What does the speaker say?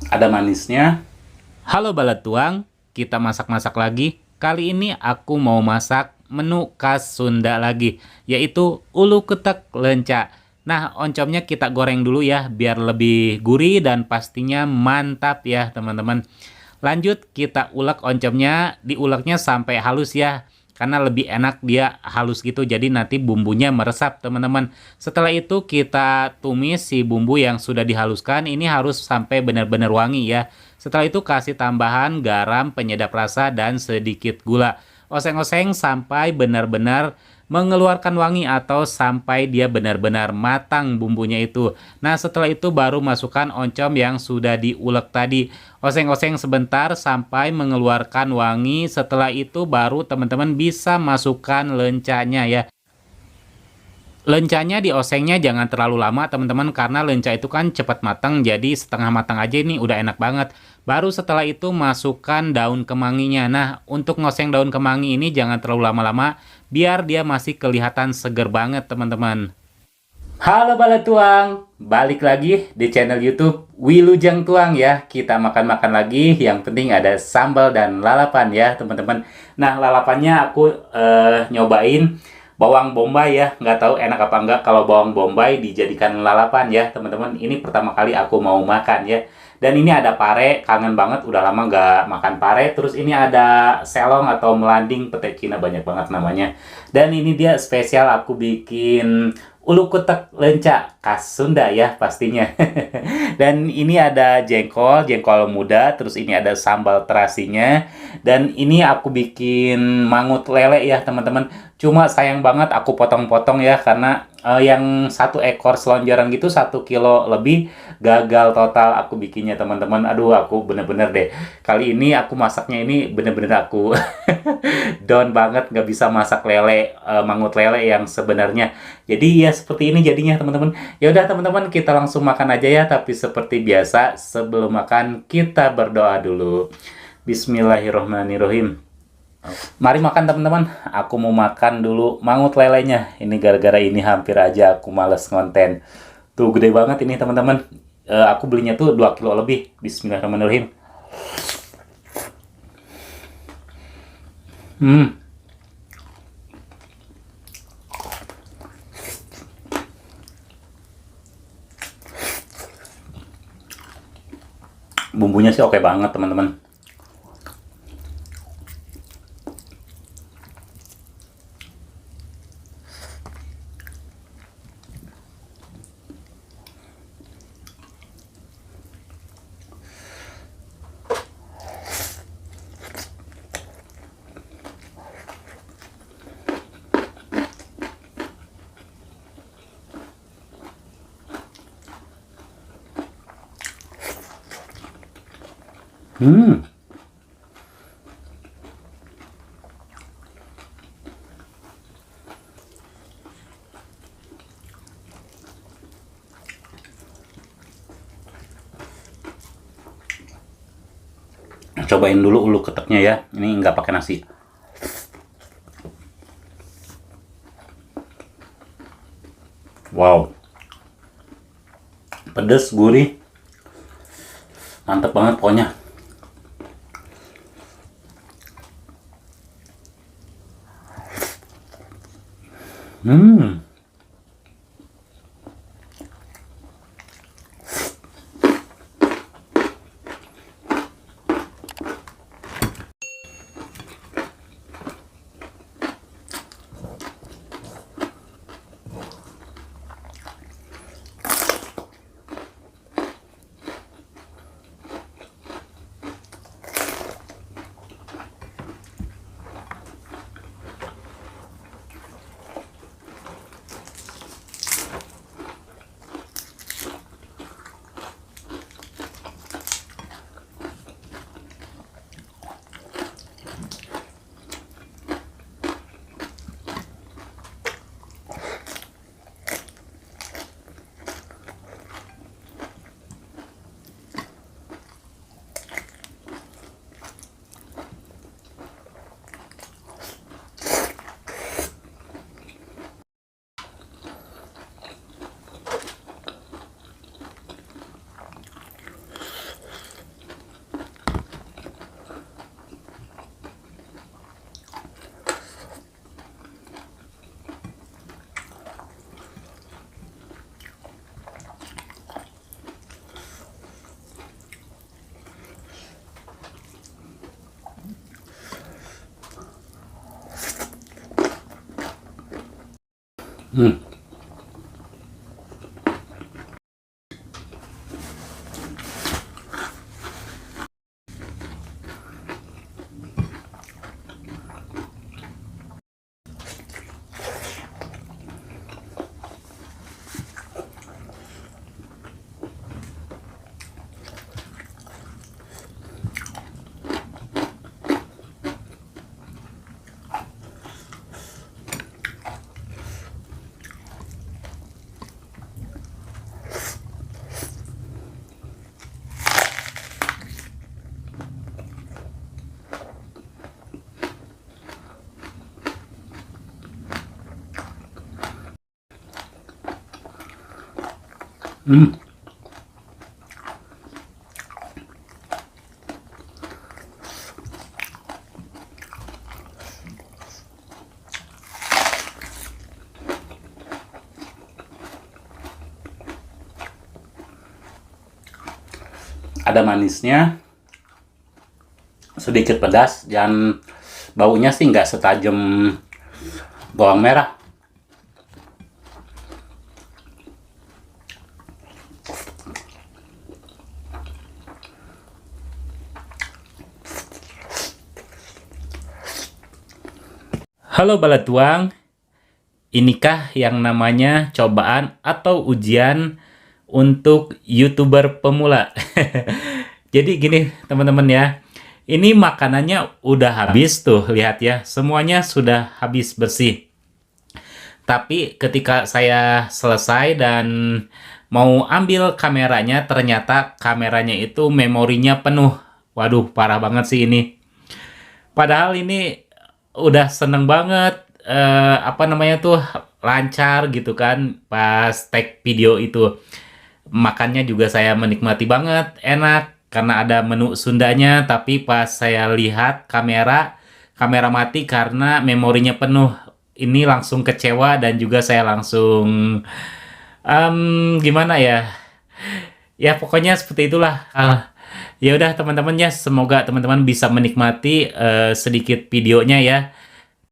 ada manisnya. Halo Balatuang, kita masak-masak lagi. Kali ini aku mau masak menu khas Sunda lagi, yaitu ulu ketek lenca. Nah, oncomnya kita goreng dulu ya, biar lebih gurih dan pastinya mantap ya teman-teman. Lanjut kita ulek oncomnya, diuleknya sampai halus ya. Karena lebih enak dia halus gitu, jadi nanti bumbunya meresap teman-teman. Setelah itu kita tumis si bumbu yang sudah dihaluskan, ini harus sampai benar-benar wangi ya. Setelah itu kasih tambahan garam, penyedap rasa, dan sedikit gula. Oseng-oseng sampai benar-benar mengeluarkan wangi atau sampai dia benar-benar matang bumbunya itu. Nah, setelah itu baru masukkan oncom yang sudah diulek tadi. Oseng-oseng sebentar sampai mengeluarkan wangi. Setelah itu baru teman-teman bisa masukkan lencanya ya. Lencanya diosengnya jangan terlalu lama teman-teman, karena lenca itu kan cepat matang, jadi setengah matang aja ini udah enak banget. Baru setelah itu masukkan daun kemanginya. Nah, untuk ngoseng daun kemangi ini jangan terlalu lama-lama biar dia masih kelihatan seger banget teman-teman. Halo Balatuang, balik lagi di channel YouTube Wilujeng Tuang ya. Kita makan-makan lagi, yang penting ada sambal dan lalapan ya teman-teman. Nah, lalapannya aku nyobain bawang bombay ya. Nggak tahu enak apa enggak kalau bawang bombay dijadikan lalapan ya teman-teman. Ini pertama kali aku mau makan ya. Dan ini ada pare, kangen banget, udah lama nggak makan pare. Terus ini ada selong atau melanding, pete Cina banyak banget namanya. Dan ini dia spesial aku bikin ulu kutek lenca khas Sunda ya pastinya. Dan ini ada jengkol, jengkol muda, terus ini ada sambal terasinya. Dan ini aku bikin mangut lele ya teman-teman. Cuma sayang banget aku potong-potong ya, karena yang satu ekor selonjoran gitu 1 kilo lebih, gagal total aku bikinnya teman-teman. Aduh, aku bener-bener deh. Kali ini aku masaknya ini bener-bener aku down banget, nggak bisa masak lele, mangut lele yang sebenarnya. Jadi ya seperti ini jadinya teman-teman. Ya udah teman-teman, kita langsung makan aja ya. Tapi seperti biasa sebelum makan kita berdoa dulu. Bismillahirrohmanirrohim. Mari makan teman-teman. Aku mau makan dulu mangut lelenya. Ini gara-gara ini hampir aja aku males ngonten. Tuh gede banget ini teman-teman. Aku belinya tuh 2 kilo lebih. Bismillahirrahmanirrahim. Hmm. Bumbunya sih oke banget teman-teman. Hmm. Cobain dulu ulu keteknya ya. Ini nggak pakai nasi. Wow. Pedes, gurih. Mantep banget pokoknya. Hmm. Hmm. Hmm. Ada manisnya, sedikit pedas, dan baunya sih nggak setajam bawang merah. Halo Balatuang, inikah yang namanya cobaan atau ujian untuk YouTuber pemula? Jadi gini teman-teman ya, ini makanannya udah habis tuh, lihat ya, semuanya sudah habis bersih. Tapi ketika saya selesai dan mau ambil kameranya, ternyata kameranya itu memorinya penuh. Waduh, parah banget sih ini. Padahal ini udah seneng banget, apa namanya tuh, lancar gitu kan pas tag video itu. Makannya juga saya menikmati banget, enak karena ada menu Sundanya, tapi pas saya lihat kamera mati karena memorinya penuh. Ini langsung kecewa dan juga saya langsung gimana ya? Ya pokoknya seperti itulah. Ya udah teman-teman ya, semoga teman-teman bisa menikmati sedikit videonya ya.